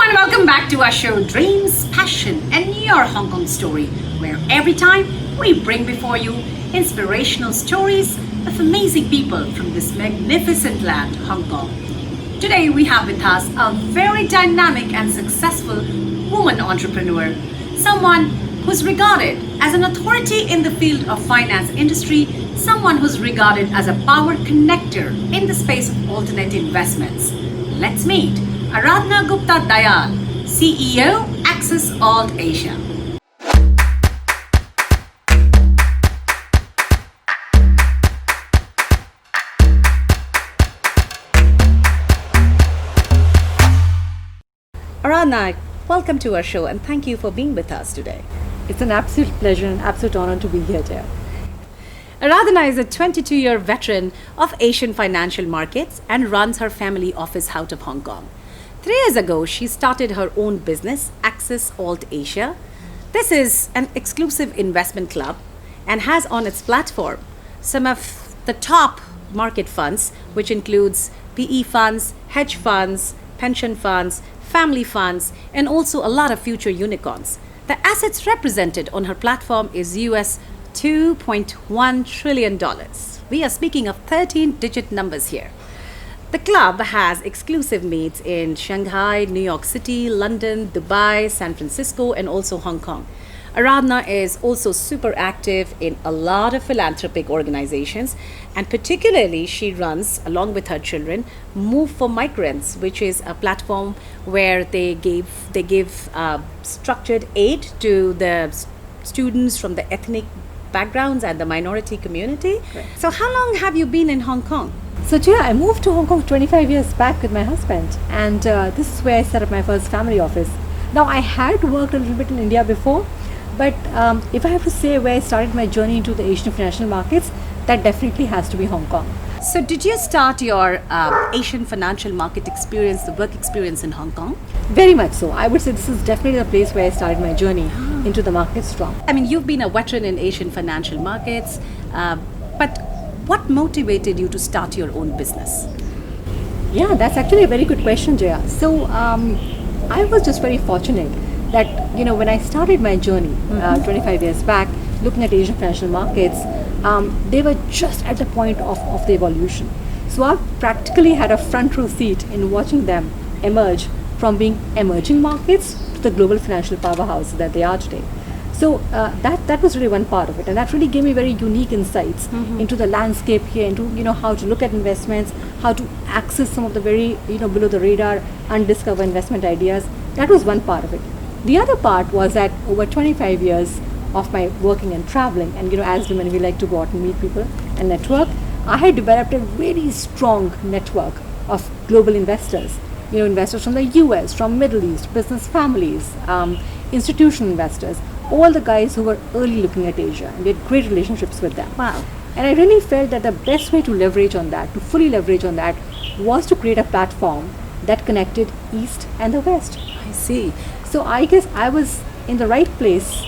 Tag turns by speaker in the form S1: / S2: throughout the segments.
S1: and welcome back to our show Dreams, Passion and Your Hong Kong Story, where every time we bring before you inspirational stories of amazing people from this magnificent land, Hong Kong. Today we have with us a very dynamic and successful woman entrepreneur, someone who's regarded as an authority in the field of finance industry, someone who's regarded as a power connector in the space of alternate investments. Let's meet Aradhana Gupta Dayal, CEO, Access Alt Asia. Aradhana, welcome to our show and thank you for being with us today.
S2: It's an absolute pleasure and absolute honor to be here, Jaya.
S1: Aradhana is a 22-year veteran of Asian financial markets and runs her family office out of Hong Kong. 3 years ago, she started her own business, Access Alt Asia. This is an exclusive investment club and has on its platform some of the top market funds, which includes PE funds, hedge funds, pension funds, family funds, and also a lot of future unicorns. The assets represented on her platform is US $2.1 trillion. We are speaking of 13-digit numbers here. The club has exclusive meets in Shanghai, New York City, London, Dubai, San Francisco, and also Hong Kong. Aradhana is also super active in a lot of philanthropic organizations, and particularly she runs, along with her children, Move for Migrants, which is a platform where they give structured aid to the students from the ethnic backgrounds and the minority community.
S2: Right.
S1: So how long have you been in Hong Kong?
S2: So, Jaya, I moved to Hong Kong 25 years back with my husband, and this is where I set up my first family office. Now, I had worked a little bit in India before, but if I have to say where I started my journey into the Asian financial markets, that definitely has to be Hong Kong.
S1: So did you start your Asian financial market experience, the work experience in Hong Kong?
S2: Very much so. I would say this is definitely the place where I started my journey into the markets from.
S1: I mean, you've been a veteran in Asian financial markets, but what motivated you to start your own business?
S2: Yeah, that's actually a very good question, Jaya. So I was just very fortunate that, when I started my journey 25 years back, looking at Asian financial markets, they were just at the point of the evolution. So I practically had a front row seat in watching them emerge from being emerging markets to the global financial powerhouse that they are today. So that was really one part of it, and that really gave me very unique insights into the landscape here, into how to look at investments, how to access some of the very below the radar, undiscovered investment ideas. That was one part of it. The other part was that over 25 years of my working and traveling, and as women we like to go out and meet people and network, I had developed a really strong network of global investors. Investors from the US, from Middle East, business families, institutional investors, all the guys who were early looking at Asia, and we had great relationships with them.
S1: Wow.
S2: And I really felt that the best way to leverage on that, to fully leverage on that, was to create a platform that connected East and the West.
S1: I see.
S2: So I guess I was in the right place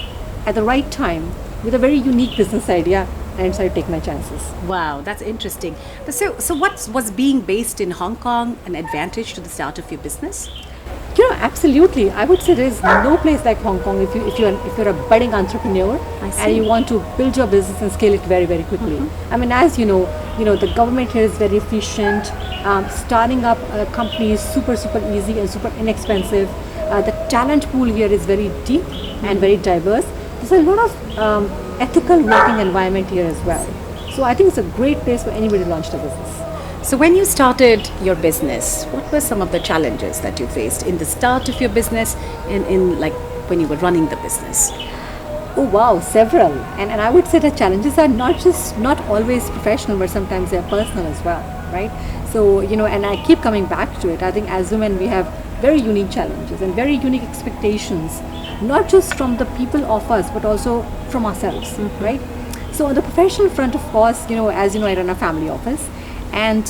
S2: at the right time with a very unique business idea, and I decided to take my chances.
S1: Wow, that's interesting. So what was being based in Hong Kong an advantage to the start of your business?
S2: Absolutely. I would say there is no place like Hong Kong if you're a budding entrepreneur and you want to build your business and scale it very, very quickly. I mean, as you know, the government here is very efficient. Starting up a company is super, super easy and super inexpensive. The talent pool here is very deep and very diverse. There's a lot of ethical working environment here as well. So I think it's a great place for anybody to launch their business.
S1: So when you started your business, what were some of the challenges that you faced in the start of your business and in like when you were running the business?
S2: Oh wow, several. And I would say the challenges are not always professional, but sometimes they're personal as well, right? So, and I keep coming back to it. I think as women we have very unique challenges and very unique expectations, not just from the people of us, but also from ourselves, right? So on the professional front, of course, as I run a family office, and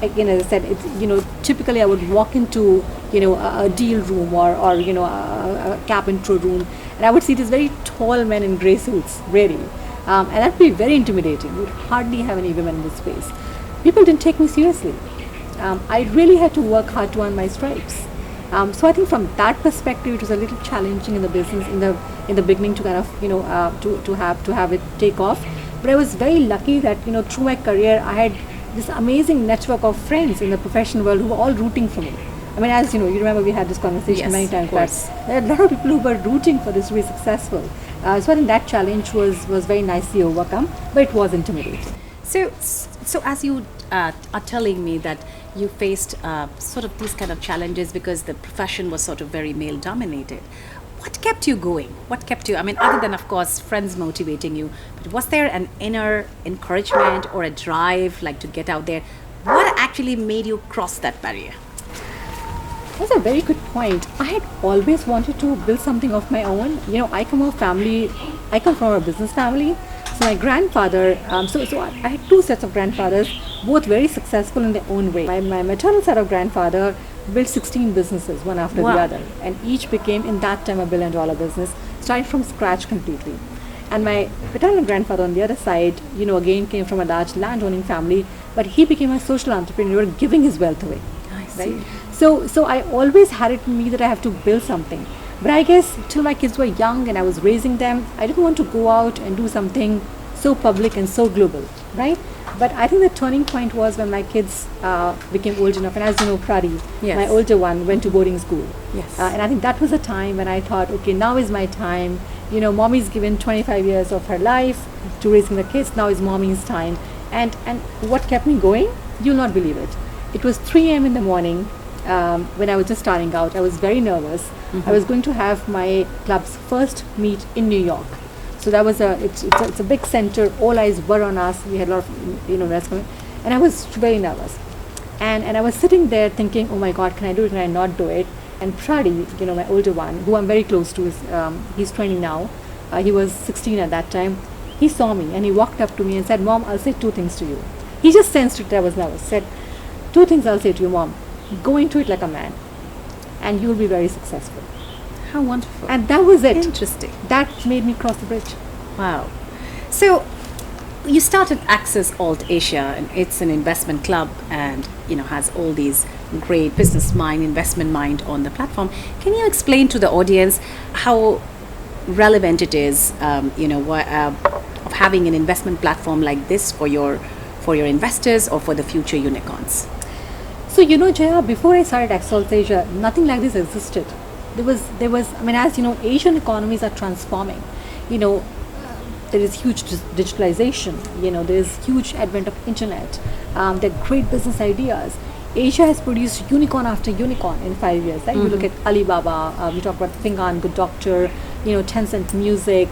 S2: again, as I said, it's, typically I would walk into, a deal room or a cap intro room, and I would see these very tall men in grey suits, really. And that would be very intimidating. We would hardly have any women in this space. people didn't take me seriously. I really had to work hard to earn my stripes. So I think from that perspective, it was a little challenging in the business in the beginning to kind of to have it take off. But I was very lucky that through my career I had this amazing network of friends in the professional world who were all rooting for me. I mean, as you know, you remember we had this conversation many times. There are a lot of people who were rooting for this to be successful. So I think that challenge was very nicely overcome, but it was intimidating.
S1: So as you are telling me that you faced sort of these kind of challenges because the profession was sort of very male dominated, what kept you going? What kept you, I mean, other than of course friends motivating you, but was there an inner encouragement or a drive like to get out there? What actually made you cross that barrier?
S2: That's a very good point. I had always wanted to build something of my own. I come from a business family. So my grandfather, so I had two sets of grandfathers, both very successful in their own way. My maternal side of grandfather built 16 businesses, one after the other. And each became, in that time, $1 billion business, started from scratch completely. And my paternal grandfather on the other side, again came from a large landowning family, but he became a social entrepreneur, giving his wealth away.
S1: I see.
S2: Right? So I always had it in me that I have to build something. But I guess till my kids were young and I was raising them, I didn't want to go out and do something so public and so global, right? But I think the turning point was when my kids became old enough. And as you know, Pradi, my older one, went to boarding school.
S1: Yes.
S2: And I think that was a time when I thought, okay, now is my time. Mommy's given 25 years of her life to raising the kids. Now is mommy's time. And what kept me going? You'll not believe it. It was 3 a.m. in the morning when I was just starting out. I was very nervous. Mm-hmm. I was going to have my club's first meet in New York. So that was it's a big center. All eyes were on us. We had a lot of investors coming, and I was very nervous. And I was sitting there thinking, oh my God, can I do it? Can I not do it? And Pradi, my older one, who I'm very close to, he's 20 now. He was 16 at that time. He saw me and he walked up to me and said, Mom, I'll say 2 things to you. He just sensed it that I was nervous. Said, 2 things I'll say to you, Mom. Go into it like a man, and you'll be very successful.
S1: How wonderful.
S2: And that was it.
S1: Interesting.
S2: That made me cross the bridge.
S1: Wow. So you started Access Alt Asia, and it's an investment club and has all these great business mind, investment mind on the platform. Can you explain to the audience how relevant it is of having an investment platform like this for your investors or for the future unicorns?
S2: So Jaya, before I started Access Alt Asia, nothing like this existed. There was. I mean, as you know, Asian economies are transforming. There is huge digitalization. There is huge advent of internet. There are great business ideas. Asia has produced unicorn after unicorn in 5 years. Right? Mm-hmm. You look at Alibaba. We talk about Fingan, Good Doctor. Tencent Music,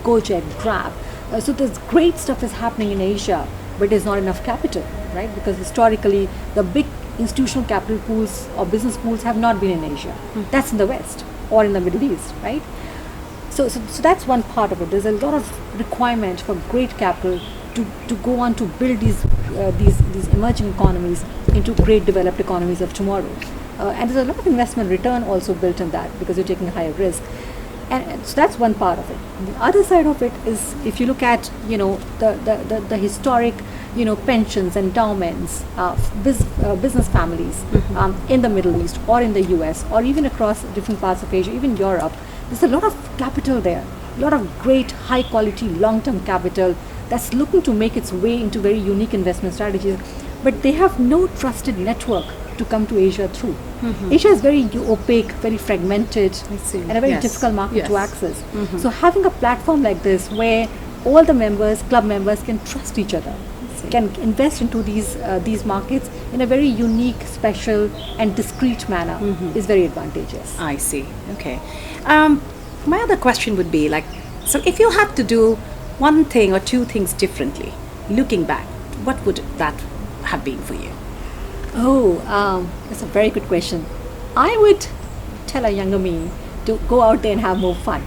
S2: Gojek, Grab. So there's great stuff is happening in Asia, but there's not enough capital, right? Because historically, the big institutional capital pools or business pools have not been in Asia. Mm-hmm. That's in the West or in the Middle East, right? So that's one part of it. There's a lot of requirement for great capital to go on to build these emerging economies into great developed economies of tomorrow. And there's a lot of investment return also built in that because you're taking higher risk. And so that's one part of it. The other side of it is if you look at the historic pensions, endowments, business families in the Middle East or in the US or even across different parts of Asia, even Europe, there's a lot of capital there, a lot of great high quality long-term capital that's looking to make its way into very unique investment strategies, but they have no trusted network to come to Asia through. Mm-hmm. Asia is very opaque, very fragmented, and a very difficult market to access. Mm-hmm. So having a platform like this where all the members, club members can trust each other, can invest into these markets in a very unique, special and discreet manner is very advantageous.
S1: I see. Okay. My other question would be so if you had to do one thing or 2 things differently, looking back, what would that have been for you?
S2: That's a very good question. I would tell a younger me to go out there and have more fun.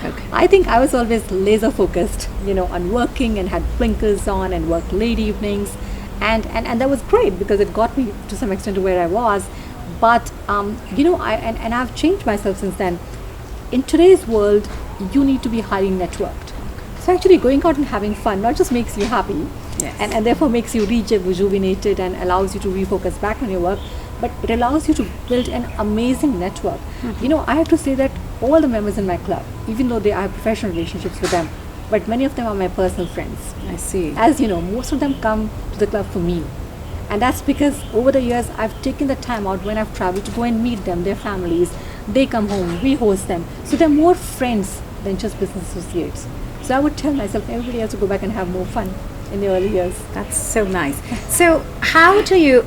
S1: Okay.
S2: I think I was always laser focused, on working and had blinkers on and worked late evenings, and that was great because it got me to some extent to where I was. But I've changed myself since then. In today's world, you need to be highly networked. So actually, going out and having fun not just makes you happy, and therefore makes you rejuvenated and allows you to refocus back on your work, but it allows you to build an amazing network. I have to say that all the members in my club, even though I have professional relationships with them, but many of them are my personal friends.
S1: I see.
S2: As you know, most of them come to the club for me. And that's because over the years, I've taken the time out when I've traveled to go and meet them, their families. They come home, we host them. So they're more friends than just business associates. So I would tell myself, everybody has to go back and have more fun in the early years.
S1: That's so nice. So how do your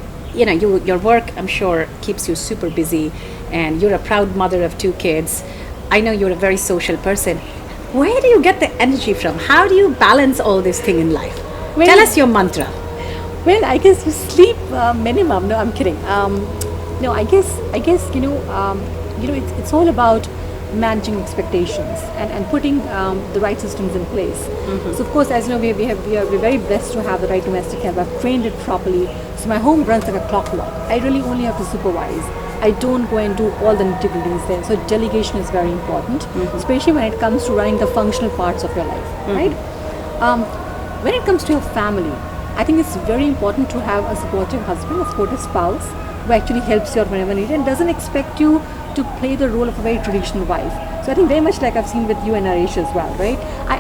S1: work, I'm sure, keeps you super busy, and you're a proud mother of 2 kids. I know you're a very social person. Where do you get the energy from? How do you balance all this thing in life? Tell us your mantra.
S2: Well, I guess you sleep minimum. No, I'm kidding. I guess it's all about managing expectations and putting the right systems in place. So of course, as you know, we're very blessed to have the right domestic help. I've trained it properly. So my home runs like a clockwork. I really only have to supervise. I don't go and do all the nitty-gritties there. So delegation is very important, especially when it comes to running the functional parts of your life, right? When it comes to your family, I think it's very important to have a supportive husband, a supportive spouse who actually helps you out whenever needed and doesn't expect you to play the role of a very traditional wife. So I think very much like I've seen with you and Naresh as well, right?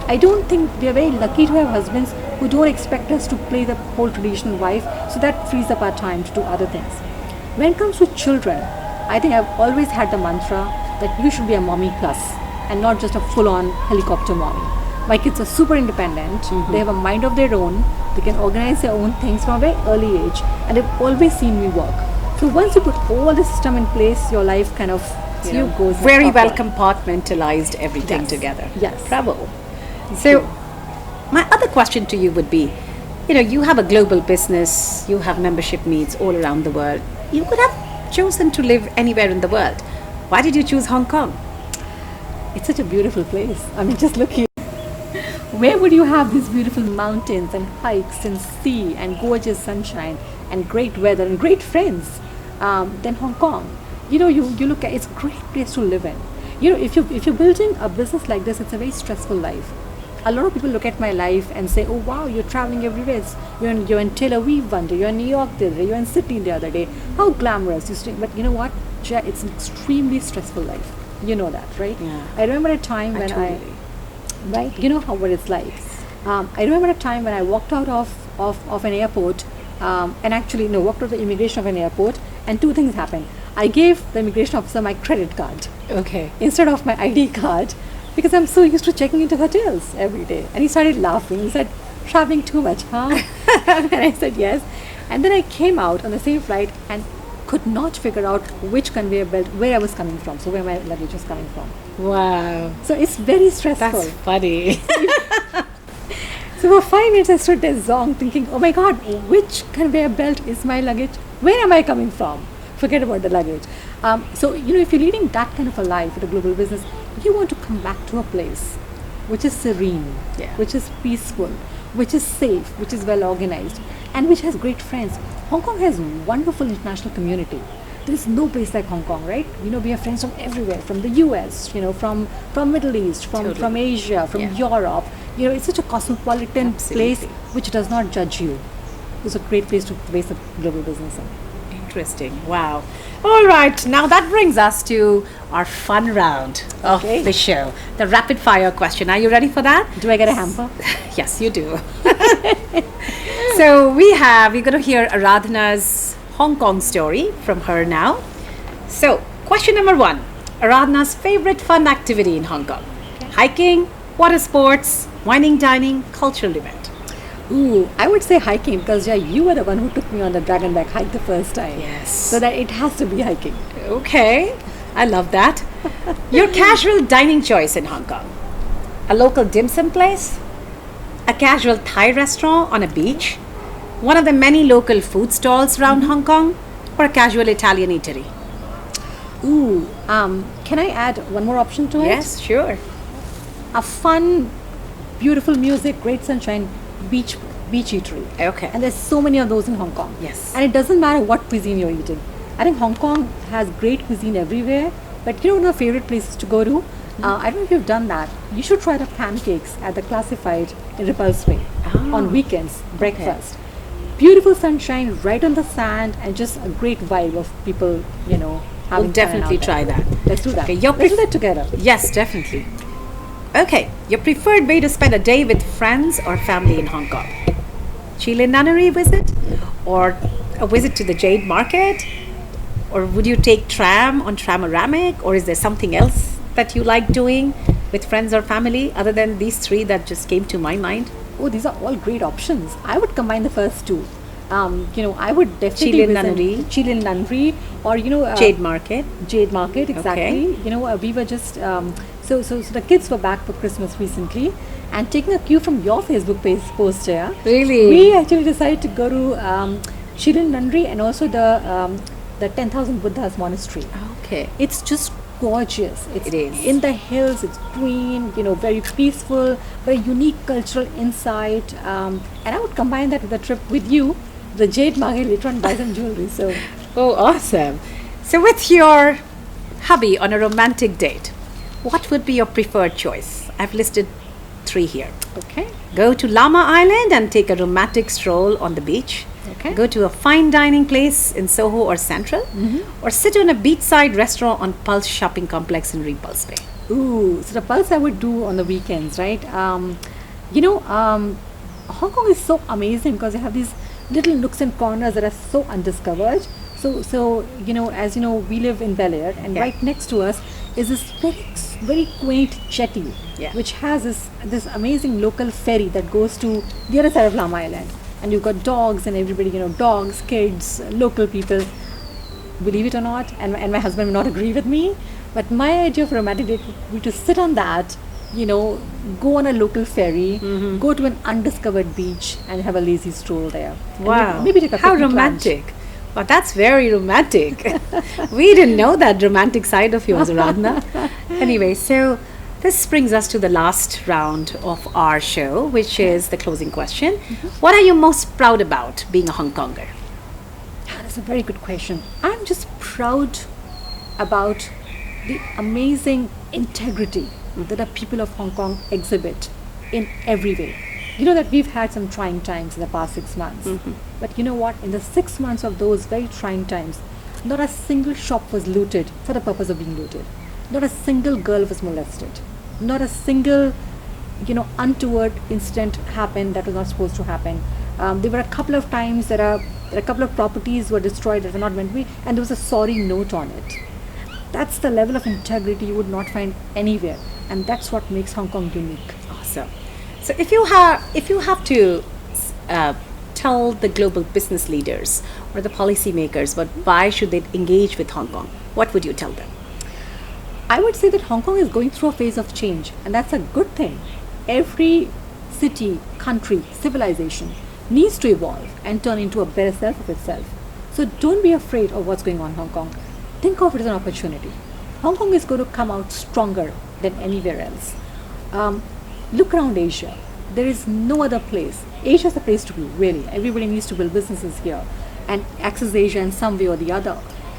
S2: I don't think we are very lucky to have husbands who don't expect us to play the whole traditional wife, so that frees up our time to do other things. When it comes to children, I think I've always had the mantra that you should be a mommy plus and not just a full-on helicopter mommy. My kids are super independent. They have a mind of their own. They can organize their own things from a very early age, and they've always seen me work. So once you put all the system in place, your life kind of goes
S1: very well compartmentalized everything together.
S2: Yes.
S1: Bravo. So my other question to you would be, you have a global business, you have membership needs all around the world. You could have chosen to live anywhere in the world. Why did you choose Hong Kong?
S2: It's such a beautiful place. I mean, just look here. Where would you have these beautiful mountains and hikes and sea and gorgeous sunshine and great weather and great friends than Hong Kong? You look at, it's a great place to live in. If you're building a business like this, it's a very stressful life. A lot of people look at my life and say, oh wow, you're traveling everywhere. You're in Tel Aviv one day, you're in New York the other day, you're in Sydney the other day. How glamorous. But you know what, Jaya, it's an extremely stressful life. You know that, right?
S1: Yeah.
S2: I remember a time when right? You know what it's like. I remember a time when I walked out of an airport and actually walked out of the immigration of an airport, and 2 things happened. I gave the immigration officer my credit card instead of my ID card, because I'm so used to checking into hotels every day. And he started laughing. He said, traveling too much, huh? And I said yes. And then I came out on the same flight and could not figure out which conveyor belt, where I was coming from, so where my luggage was coming from.
S1: Wow.
S2: So it's very stressful.
S1: That's funny.
S2: So for 5 minutes I stood there zonk thinking, oh my god, which conveyor belt is my luggage? Where am I coming from? Forget about the luggage. So if you're leading that kind of a life with a global business, you want to come back to a place which is serene, which is peaceful, which is safe, which is well organized, and which has great friends. Hong Kong has wonderful international community. There is no place like Hong Kong, right? We have friends from everywhere, from the US, from Middle East, from Asia, from Europe. It's such a cosmopolitan place which does not judge you. It's a great place to base a global business in.
S1: Interesting. Wow. All right. Now that brings us to our fun round of the show. The rapid fire question. Are you ready for that?
S2: Do I get a hamper?
S1: Yes, you do. So we're going to hear Aradhana's Hong Kong story from her now. So question number 1. Aradhana's favorite fun activity in Hong Kong. Hiking, water sports, wining, dining, cultural event.
S2: Ooh, I would say hiking, because you were the one who took me on the dragon back hike the first time.
S1: Yes.
S2: So that it has to be hiking.
S1: Okay, I love that. Your casual dining choice in Hong Kong. A local dim sum place, a casual Thai restaurant on a beach, one of the many local food stalls around Hong Kong, or a casual Italian eatery.
S2: Ooh, can I add one more option to it?
S1: Yes, sure.
S2: A fun, beautiful music, great sunshine, beach eatery.
S1: Okay.
S2: And there's so many of those in Hong Kong.
S1: Yes.
S2: And it doesn't matter what cuisine you're eating. I think Hong Kong has great cuisine everywhere, but one of my favorite places to go to, I don't know if you've done that, you should try the pancakes at the Classified in Repulse Way on weekends, breakfast. beautiful sunshine right on the sand, and just a great vibe of people,
S1: We'll
S2: having fun out
S1: definitely
S2: there.
S1: try that.
S2: Let's do that.
S1: Okay,
S2: Let's do that together.
S1: Yes, definitely. Okay, your preferred way to spend a day with friends or family in Hong Kong? Chile nunnery visit? Or a visit to the Jade Market? Or would you take tram on Tramoramic? Or is there something else that you like doing with friends or family other than these three that just came to my mind?
S2: Oh, these are all great options. I would combine the first two. I would definitely
S1: Chile
S2: visit
S1: nunnery.
S2: Chile nunnery, or
S1: Jade Market.
S2: Jade Market, exactly.
S1: Okay.
S2: We were just so the kids were back for Christmas recently, and taking a cue from your Facebook page post, Jaya.
S1: Really?
S2: We actually decided to go to Chile nunnery and also the 10,000 Buddhas monastery.
S1: Okay.
S2: It's just gorgeous.
S1: It is.
S2: In the hills. It's green. Very peaceful. Very unique cultural insight. And I would combine that with a trip with you, the Jade Market, later on buy some jewelry. So
S1: Oh, awesome. So with your hubby on a romantic date, what would be your preferred choice? I've listed three here.
S2: okay.
S1: Go to Lama Island and take a romantic stroll on the beach.
S2: Okay.
S1: Go to a fine dining place in Soho or Central. Or sit on a beachside restaurant on Pulse Shopping Complex in Repulse Bay.
S2: Ooh, so the Pulse I would do on the weekends, right? Hong Kong is so amazing because they have these little nooks and corners that are so undiscovered. So as you know, we live in Bel Air, and
S1: Yeah.
S2: right next to us is this very quaint jetty,
S1: Yeah.
S2: which has this amazing local ferry that goes to the other side of Lama Island. And you've got dogs and everybody, dogs, kids, local people. Believe it or not, and my husband will not agree with me, but my idea of a romantic date would be to sit on that, go on a local ferry, go to an undiscovered beach, and have a lazy stroll there. And
S1: Wow.
S2: maybe take a
S1: How
S2: picnic lunch.
S1: romantic. Wow, that's very romantic. We didn't know that romantic side of yours, Radhna. Anyway, so this brings us to the last round of our show, which is the closing question. What are you most proud about being a Hong Konger?
S2: That's a very good question. I'm just proud about the amazing integrity that the people of Hong Kong exhibit in every way. You know that we've had some trying times in the past 6 months. But you know what? In the 6 months of those very trying times, not a single shop was looted for the purpose of being looted. Not a single girl was molested. Not a single, untoward incident happened that was not supposed to happen. There were a couple of times that a couple of properties were destroyed that were not meant to be, and there was a sorry note on it. That's the level of integrity you would not find anywhere, and that's what makes Hong Kong unique.
S1: Awesome. So if you have to tell the global business leaders or the policymakers, but why should they engage with Hong Kong, what would you tell them?
S2: I would say that Hong Kong is going through a phase of change, and that's a good thing. Every city, country, civilization needs to evolve and turn into a better self of itself. So don't be afraid of what's going on in Hong Kong. Think of it as an opportunity. Hong Kong is going to come out stronger than anywhere else. Look around Asia. There is no other place. Asia is the place to be, really. Everybody needs to build businesses here and access Asia in some way or the other.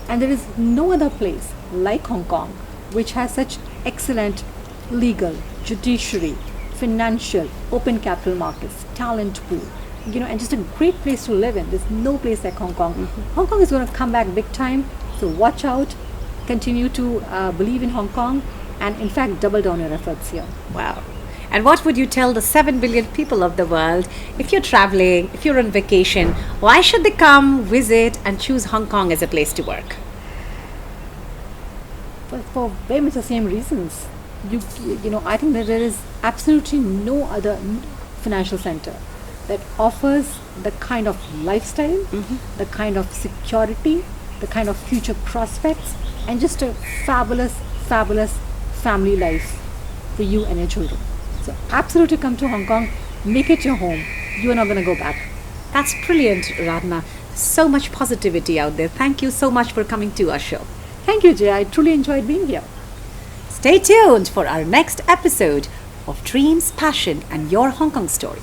S2: And there is no other place like Hong Kong which has such excellent legal, judiciary, financial, open capital markets, talent pool, and just a great place to live in. There's no place like Hong Kong. Hong Kong is going to come back big time, so watch out, continue to believe in Hong Kong, and in fact double down your efforts here.
S1: Wow. And what would you tell the 7 billion people of the world, if you're traveling, if you're on vacation, why should they come, visit, and choose Hong Kong as a place to work?
S2: For very much the same reasons. I think that there is absolutely no other financial center that offers the kind of lifestyle, the kind of security, the kind of future prospects, and just a fabulous family life for you and your children. So absolutely come to Hong Kong, make it your home. You are not going to go back.
S1: That's brilliant, Radhna. So much positivity out there. Thank you so much for coming to our show.
S2: Thank you, Jay. I truly enjoyed being here.
S1: Stay tuned for our next episode of Dreams, Passion, and Your Hong Kong Story.